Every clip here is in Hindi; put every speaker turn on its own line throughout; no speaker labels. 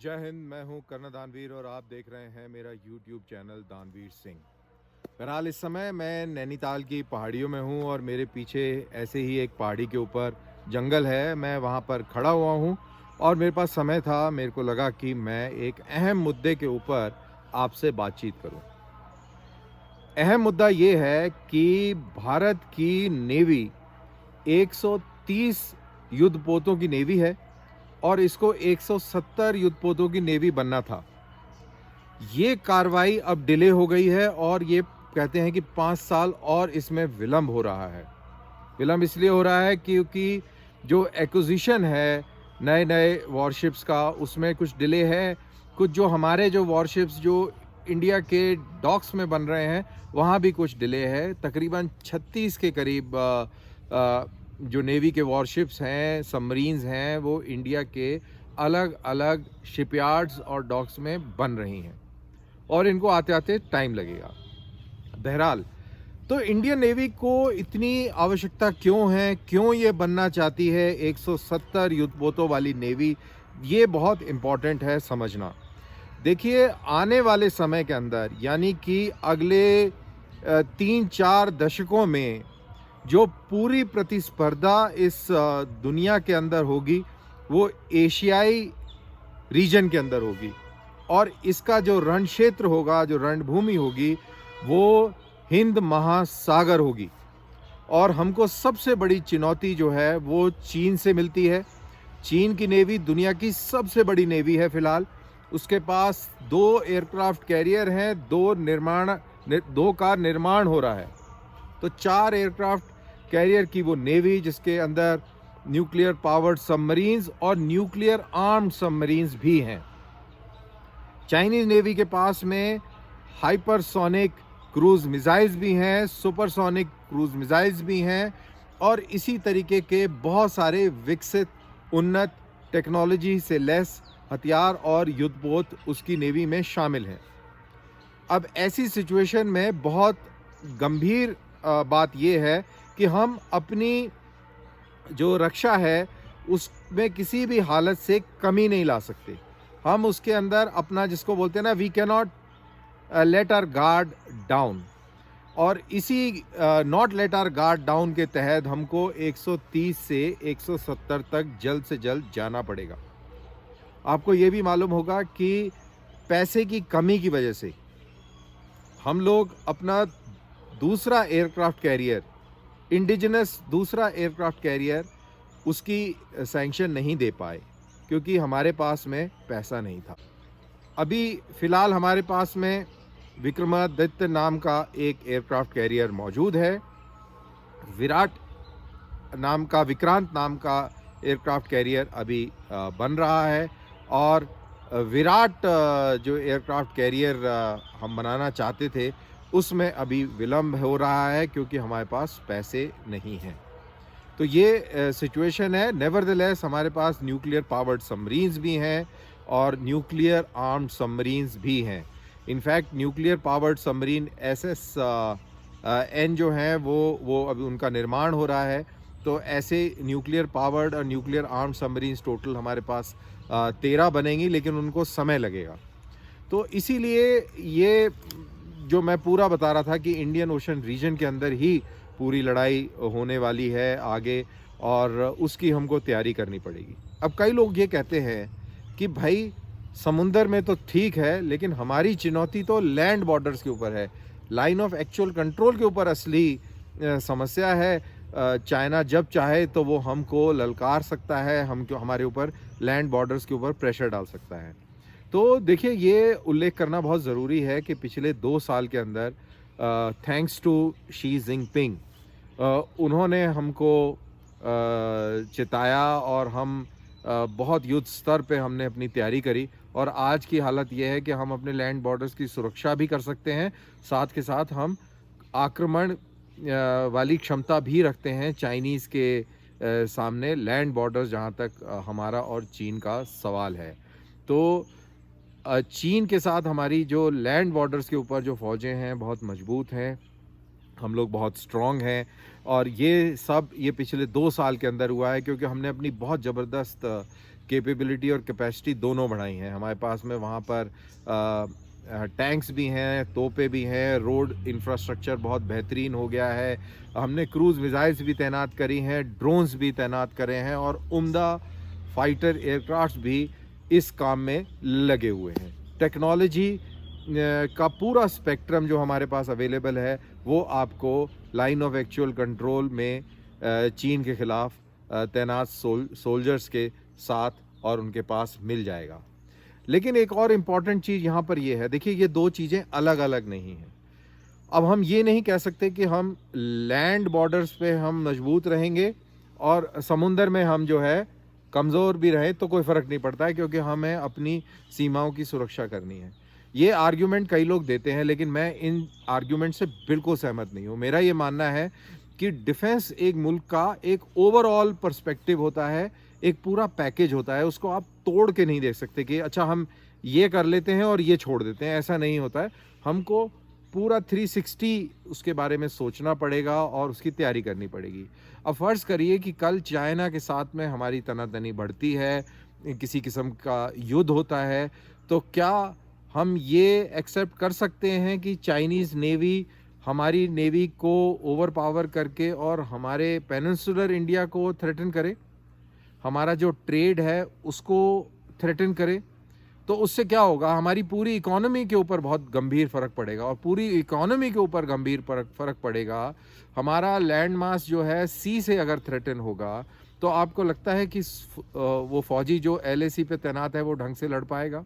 जय हिंद। मैं हूं कर्नल दानवीर और आप देख रहे हैं मेरा यूट्यूब चैनल दानवीर सिंह। बहरहाल इस समय मैं नैनीताल की पहाड़ियों में हूं और मेरे पीछे ऐसे ही एक पहाड़ी के ऊपर जंगल है। मैं वहां पर खड़ा हुआ हूं और मेरे पास समय था। मेरे को लगा कि मैं एक अहम मुद्दे के ऊपर आपसे बातचीत करूं। अहम मुद्दा ये है कि भारत की नेवी 130 युद्धपोतों की नेवी है और इसको 170 युद्धपोतों की नेवी बनना था। ये कार्रवाई अब डिले हो गई है और ये कहते हैं कि 5 साल और इसमें विलंब हो रहा है। विलंब इसलिए हो रहा है क्योंकि जो एक्विजिशन है नए-नए वॉरशिप्स का, उसमें कुछ डिले है। कुछ जो हमारे जो वॉरशिप्स जो इंडिया के डॉक्स में बन रहे हैं, वहाँ भी कुछ डिले है। तकरीबन 36 के करीब जो नेवी के वॉरशिप्स हैं, सबमरीन्स हैं, वो इंडिया के अलग-अलग शिपयार्ड्स और डॉक्स में बन रही हैं और इनको आते-आते टाइम लगेगा। बहरहाल, तो इंडियन नेवी को इतनी आवश्यकता क्यों है? क्यों ये बनना चाहती है 170 युद्धपोतों वाली नेवी? ये बहुत इम्पोर्टेंट है समझना। देखिए, आने वाले समय के अंदर यानी कि अगले 3-4 दशकों में जो पूरी प्रतिस्पर्धा इस दुनिया के अंदर होगी, वो एशियाई रीजन के अंदर होगी और इसका जो रण क्षेत्र होगा, जो रणभूमि होगी, वो हिंद महासागर होगी। और हमको सबसे बड़ी चुनौती जो है वो चीन से मिलती है। चीन की नेवी दुनिया की सबसे बड़ी नेवी है फिलहाल। उसके पास 2 एयरक्राफ्ट कैरियर हैं, 2 का निर्माण हो रहा है। तो 4 एयरक्राफ्ट कैरियर की वो नेवी, जिसके अंदर न्यूक्लियर पावर्ड सबमरीन्स और न्यूक्लियर आर्म्ड सबमरीन्स भी हैं। चाइनीज नेवी के पास में हाइपरसोनिक क्रूज मिसाइल्स भी हैं, सुपरसोनिक क्रूज मिसाइल्स भी हैं और इसी तरीके के बहुत सारे विकसित उन्नत टेक्नोलॉजी से लैस हथियार और युद्धपोत उसकी नेवी में शामिल हैं। अब ऐसी सिचुएशन में बहुत गंभीर बात यह है कि हम अपनी जो रक्षा है उसमें किसी भी हालत से कमी नहीं ला सकते। हम उसके अंदर अपना, जिसको बोलते हैं ना, we can not let our guard down. और इसी not let our guard down के तहत हमको 130 से 170 तक जल्द से जल्द जाना पड़ेगा। आपको ये भी मालूम होगा कि पैसे की कमी की वजह से हम लोग अपना दूसरा एयरक्राफ्ट कैरियर, इंडिजिनस दूसरा एयरक्राफ्ट कैरियर, उसकी सैंक्शन नहीं दे पाए क्योंकि हमारे पास में पैसा नहीं था। अभी फ़िलहाल हमारे पास में विक्रमादित्य नाम का एक एयरक्राफ्ट कैरियर मौजूद है। विक्रांत नाम का एयरक्राफ्ट कैरियर अभी बन रहा है और विराट जो एयरक्राफ्ट कैरियर हम बनाना चाहते थे, उसमें अभी विलंब हो रहा है क्योंकि हमारे पास पैसे नहीं हैं। तो ये सिचुएशन है। नेवरदलेस हमारे पास न्यूक्लियर पावर्ड सबमरीन्स भी हैं और न्यूक्लियर आर्म्ड सबमरीन्स भी हैं। In fact nuclear powered submarine SS N जो हैं वो अभी उनका निर्माण हो रहा है। तो ऐसे न्यूक्लियर पावर्ड और न्यूक्लियर आर्म्ड सबमरीन्स टोटल हमारे पास 13 बनेंगी, लेकिन उनको समय लगेगा। तो इसीलिए ये जो मैं पूरा बता रहा था कि इंडियन ओशन रीजन के अंदर ही पूरी लड़ाई होने वाली है आगे और उसकी हमको तैयारी करनी पड़ेगी। अब कई लोग ये कहते हैं कि भाई समुंदर में तो ठीक है, लेकिन हमारी चुनौती तो लैंड बॉर्डर्स के ऊपर है, लाइन ऑफ एक्चुअल कंट्रोल के ऊपर असली समस्या है। चाइना जब चाहे तो वो हमको ललकार सकता है, हमारे ऊपर लैंड बॉर्डर्स के ऊपर प्रेशर डाल सकता है। तो देखिए, ये उल्लेख करना बहुत ज़रूरी है कि पिछले 2 साल के अंदर थैंक्स टू शी जिनपिंग, उन्होंने हमको चिताया और हम बहुत युद्ध स्तर पे हमने अपनी तैयारी करी और आज की हालत ये है कि हम अपने लैंड बॉर्डर्स की सुरक्षा भी कर सकते हैं, साथ के साथ हम आक्रमण वाली क्षमता भी रखते हैं चाइनीज़ के सामने लैंड बॉर्डर्स, जहाँ तक हमारा और चीन का सवाल है। तो चीन के साथ हमारी जो लैंड बॉर्डर्स के ऊपर जो फ़ौजें हैं बहुत मजबूत हैं, हम लोग बहुत स्ट्रॉन्ग हैं और ये सब पिछले 2 साल के अंदर हुआ है क्योंकि हमने अपनी बहुत ज़बरदस्त कैपेबिलिटी और कैपेसिटी दोनों बढ़ाई हैं। हमारे पास में वहाँ पर टैंक्स भी हैं, तोपें भी हैं, रोड इंफ्रास्ट्रक्चर बहुत बेहतरीन हो गया है। हमने क्रूज़ मिसाइल्स भी तैनात करी हैं, ड्रोन्स भी तैनात करे हैं और उम्दा फाइटर एयरक्राफ्ट भी इस काम में लगे हुए हैं। टेक्नोलॉजी का पूरा स्पेक्ट्रम जो हमारे पास अवेलेबल है वो आपको लाइन ऑफ एक्चुअल कंट्रोल में चीन के ख़िलाफ़ तैनात सोल्जर्स के साथ और उनके पास मिल जाएगा। लेकिन एक और इम्पॉर्टेंट चीज़ यहाँ पर ये है, देखिए ये दो चीज़ें अलग अलग नहीं हैं। अब हम ये नहीं कह सकते कि हम लैंड बॉर्डर्स पे हम मजबूत रहेंगे और समुंदर में हम जो है कमज़ोर भी रहें तो कोई फ़र्क नहीं पड़ता है, क्योंकि हमें अपनी सीमाओं की सुरक्षा करनी है। ये आर्ग्यूमेंट कई लोग देते हैं, लेकिन मैं इन आर्ग्यूमेंट से बिल्कुल सहमत नहीं हूँ। मेरा ये मानना है कि डिफेंस एक मुल्क का एक ओवरऑल पर्सपेक्टिव होता है, एक पूरा पैकेज होता है। उसको आप तोड़ के नहीं देख सकते कि अच्छा हम ये कर लेते हैं और ये छोड़ देते हैं, ऐसा नहीं होता है। हमको पूरा 360 उसके बारे में सोचना पड़ेगा और उसकी तैयारी करनी पड़ेगी। अब फ़र्ज़ करिए कि कल चाइना के साथ में हमारी तनातनी बढ़ती है, किसी किस्म का युद्ध होता है, तो क्या हम ये एक्सेप्ट कर सकते हैं कि चाइनीज़ नेवी हमारी नेवी को ओवर पावर करके और हमारे पेनिनसुलर इंडिया को थ्रेटन करे, हमारा जो ट्रेड है उसको थ्रेटन करे? तो उससे क्या होगा, हमारी पूरी इकोनॉमी के ऊपर बहुत गंभीर फ़र्क पड़ेगा और पूरी इकोनॉमी के ऊपर गंभीर फ़र्क पड़ेगा। हमारा लैंड मास जो है सी से अगर थ्रेटन होगा तो आपको लगता है कि वो फ़ौजी जो LAC पे तैनात है वो ढंग से लड़ पाएगा?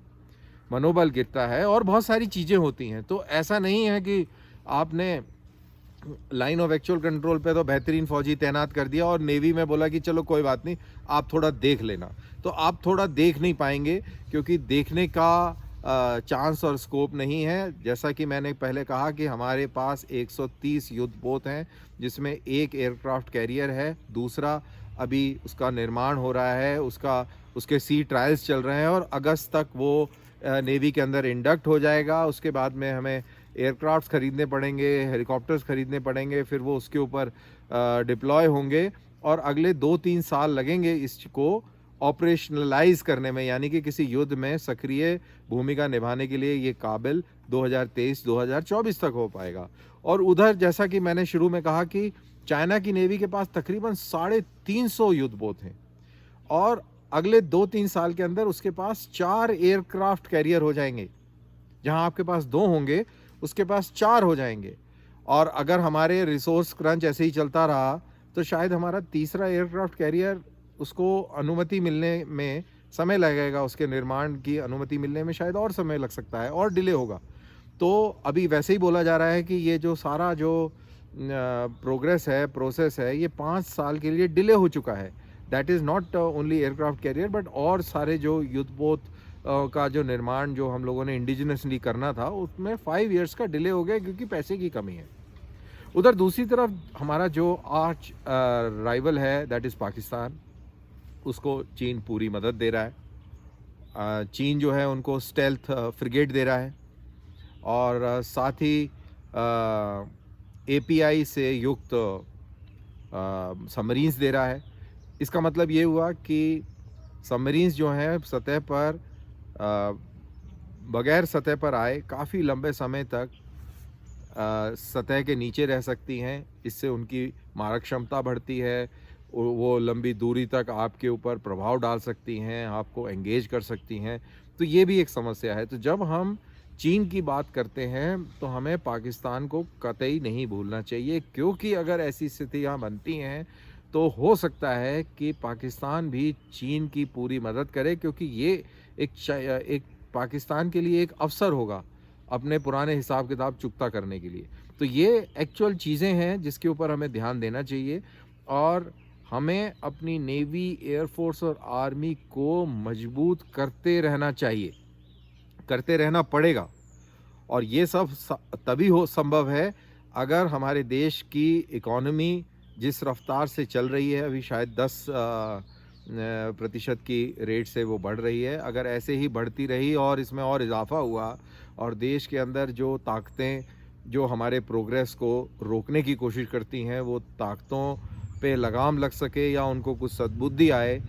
मनोबल गिरता है और बहुत सारी चीज़ें होती हैं। तो ऐसा नहीं है कि आपने लाइन ऑफ एक्चुअल कंट्रोल पे तो बेहतरीन फ़ौजी तैनात कर दिया और नेवी में बोला कि चलो कोई बात नहीं, आप थोड़ा देख लेना। तो आप थोड़ा देख नहीं पाएंगे, क्योंकि देखने का चांस और स्कोप नहीं है। जैसा कि मैंने पहले कहा कि हमारे पास 130 युद्धपोत हैं, जिसमें एक एयरक्राफ्ट कैरियर है, दूसरा अभी उसका निर्माण हो रहा है, उसके सी ट्रायल्स चल रहे हैं और अगस्त तक वो नेवी के अंदर इंडक्ट हो जाएगा। उसके बाद में हमें एयरक्राफ्ट्स ख़रीदने पड़ेंगे, हेलीकॉप्टर्स ख़रीदने पड़ेंगे, फिर वो उसके ऊपर डिप्लॉय होंगे और अगले 2-3 साल लगेंगे इसको ऑपरेशनलाइज करने में, यानी कि किसी युद्ध में सक्रिय भूमिका निभाने के लिए ये काबिल 2023-2024 तक हो पाएगा। और उधर जैसा कि मैंने शुरू में कहा कि चाइना की नेवी के पास तकरीबन 350 युद्धपोत हैं और अगले 2-3 साल के अंदर उसके पास 4 एयरक्राफ्ट कैरियर हो जाएंगे। जहां आपके पास 2 होंगे उसके पास 4 हो जाएंगे। और अगर हमारे रिसोर्स क्रंच ऐसे ही चलता रहा तो शायद हमारा तीसरा एयरक्राफ्ट कैरियर, उसको अनुमति मिलने में समय लगेगा, उसके निर्माण की अनुमति मिलने में शायद और समय लग सकता है और डिले होगा। तो अभी वैसे ही बोला जा रहा है कि ये जो सारा जो प्रोसेस है ये 5 साल के लिए डिले हो चुका है। That is not only aircraft carrier but और सारे जो युद्धपोत का जो निर्माण जो हम लोगों ने इंडिजिनसली करना था उसमें 5 इयर्स का डिले हो गया, क्योंकि पैसे की कमी है। उधर दूसरी तरफ हमारा जो आर्च राइवल है दैट इज़ पाकिस्तान, उसको चीन पूरी मदद दे रहा है। चीन जो है उनको स्टेल्थ फ्रिगेट दे रहा है और साथ ही API से युक्त सबमरीन्स दे रहा है। इसका मतलब ये हुआ कि सबमरीन्स जो हैं सतह पर बगैर सतह पर आए काफ़ी लंबे समय तक सतह के नीचे रह सकती हैं। इससे उनकी मारक क्षमता बढ़ती है, वो लंबी दूरी तक आपके ऊपर प्रभाव डाल सकती हैं, आपको एंगेज कर सकती हैं। तो ये भी एक समस्या है। तो जब हम चीन की बात करते हैं तो हमें पाकिस्तान को कतई नहीं भूलना चाहिए, क्योंकि अगर ऐसी स्थितियाँ बनती हैं तो हो सकता है कि पाकिस्तान भी चीन की पूरी मदद करे, क्योंकि ये एक पाकिस्तान के लिए एक अवसर होगा अपने पुराने हिसाब किताब चुकता करने के लिए। तो ये एक्चुअल चीज़ें हैं जिसके ऊपर हमें ध्यान देना चाहिए और हमें अपनी नेवी, एयरफोर्स और आर्मी को मजबूत करते रहना चाहिए, करते रहना पड़ेगा। और ये सब तभी संभव है अगर हमारे देश की इकोनॉमी जिस रफ्तार से चल रही है, अभी शायद 10% की रेट से वो बढ़ रही है, अगर ऐसे ही बढ़ती रही और इसमें और इजाफा हुआ और देश के अंदर जो ताकतें जो हमारे प्रोग्रेस को रोकने की कोशिश करती हैं वो ताकतों पे लगाम लग सके या उनको कुछ सद्बुद्धि आए,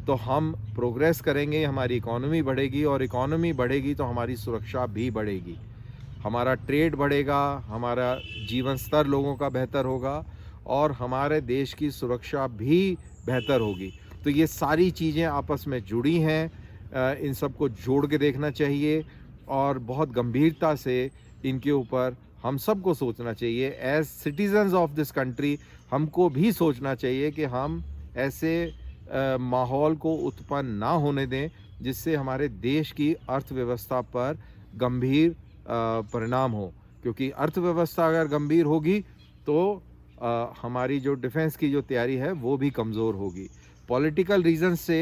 तो हम प्रोग्रेस करेंगे, हमारी इकोनॉमी बढ़ेगी, और इकोनॉमी बढ़ेगी तो हमारी सुरक्षा भी बढ़ेगी, हमारा ट्रेड बढ़ेगा, हमारा जीवन स्तर लोगों का बेहतर होगा और हमारे देश की सुरक्षा भी बेहतर होगी। तो ये सारी चीज़ें आपस में जुड़ी हैं, इन सबको जोड़ के देखना चाहिए और बहुत गंभीरता से इनके ऊपर हम सबको सोचना चाहिए। As citizens of this country हमको भी सोचना चाहिए कि हम ऐसे माहौल को उत्पन्न ना होने दें जिससे हमारे देश की अर्थव्यवस्था पर गंभीर परिणाम हो, क्योंकि अर्थव्यवस्था अगर गंभीर होगी तो हमारी जो डिफेंस की जो तैयारी है वो भी कमज़ोर होगी। पॉलिटिकल रीज़न से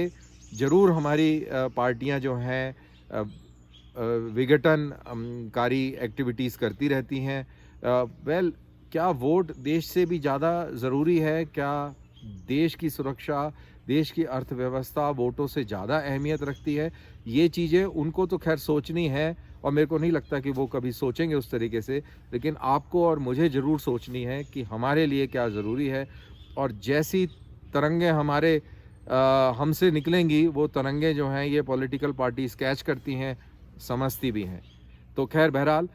ज़रूर हमारी पार्टियां जो हैं विघटनकारी एक्टिविटीज़ करती रहती हैं। वेल, क्या वोट देश से भी ज़्यादा ज़रूरी है? क्या देश की सुरक्षा, देश की अर्थव्यवस्था वोटों से ज़्यादा अहमियत रखती है? ये चीज़ें उनको तो खैर सोचनी है और मेरे को नहीं लगता कि वो कभी सोचेंगे उस तरीके से, लेकिन आपको और मुझे ज़रूर सोचनी है कि हमारे लिए क्या ज़रूरी है। और जैसी तरंगे हमारे हमसे निकलेंगी, वो तरंगे जो हैं ये पॉलिटिकल पार्टीज़ कैच करती हैं, समझती भी हैं। तो खैर बहरहाल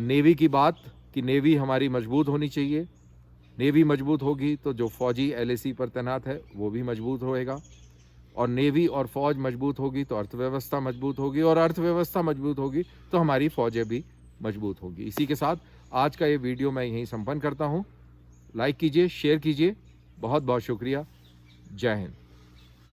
नेवी की बात कि नेवी हमारी मजबूत होनी चाहिए। नेवी मजबूत होगी तो जो फ़ौजी LAC पर तैनात है वो भी मजबूत होएगा, और नेवी और फ़ौज मजबूत होगी तो अर्थव्यवस्था मजबूत होगी, और अर्थव्यवस्था मजबूत होगी तो हमारी फ़ौजें भी मजबूत होगी। इसी के साथ आज का ये वीडियो मैं यहीं संपन्न करता हूँ। लाइक कीजिए, शेयर कीजिए। बहुत बहुत शुक्रिया। जय हिंद।